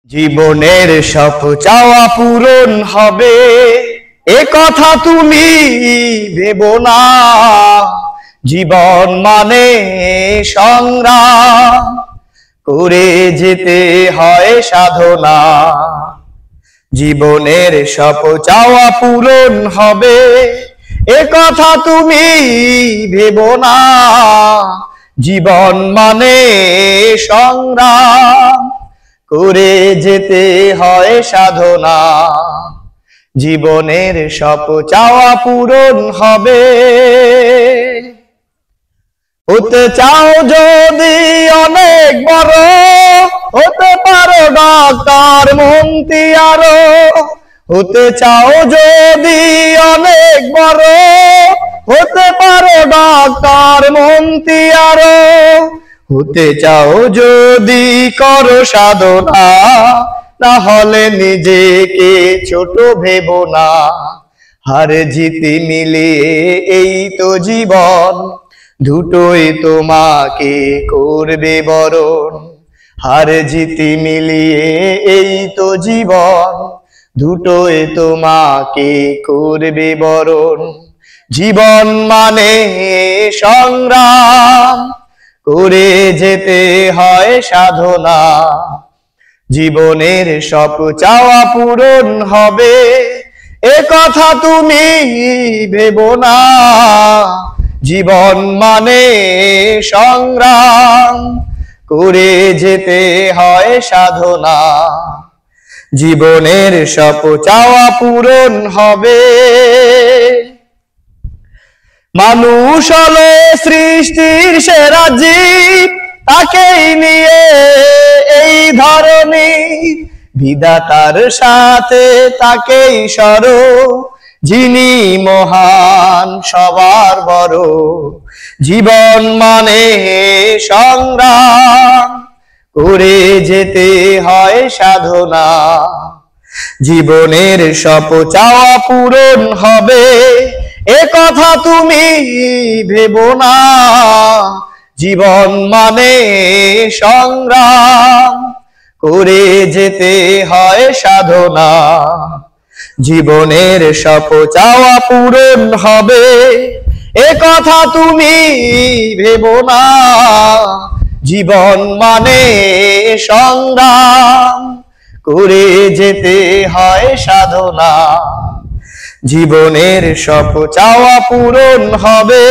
জীবনের সব চাওয়া পূরণ হবে এ কথা তুমি ভেবো না। জীবন মানে সংগ্রাম করে যেতে হয় সাধনা। জীবনের সব চাওয়া পূরণ হবে এ কথা তুমি ভেবো না। জীবন মানে সংগ্রাম করে যেতে হয় সাধনা। জীবনের সব চাওয়া পূরণ হবে। হতে চাও যদি অনেক বড়, হতে পারো ডাক্তার মন্ত্রী আরো। হতে চাও যদি অনেক বড়, হতে পারো ডাক্তার মন্ত্রী আরো। হতে চাও যদি করো সাধনা, তাহলে নিজেকে ছোট ভেবো না। হার জিত মিলিয়ে এই তো জীবন, দুটোই তোমাকে করবে বরণ। হার জিত মিলিয়ে এই তো জীবন, দুটোই তোমাকে করবে বরণ। জীবন মানে সংগ্রাম করে যেতে হয় সাধনা। জীবনের সব চাওয়া পূরণ হবে এ কথা তুমি ভেবো না। জীবন মানে সংগ্রাম করে যেতে হয় সাধনা। জীবনের সব চাওয়া পূরণ হবে। মানুষ হলো সৃষ্টির সেরা জীব, তাকেই নিয়ে এই ধরনী। বিধাতার সাথে তাকেই সরো, যিনি মহান সবার বড়। জীবন মানে সংগ্রাম করে যেতে হয় সাধনা। জীবনের সব চাওয়া পূরণ হবে এ কথা তুমি ভেবো না। জীবন মানে সংগ্রাম করে যেতে হয় সাধনা। জীবনের সব চাওয়া পূরণ হবে এ কথা তুমি ভেবো না। জীবন মানে সংগ্রাম করে যেতে হয় সাধনা। জীবনের সব চাওয়া পূরণ হবে।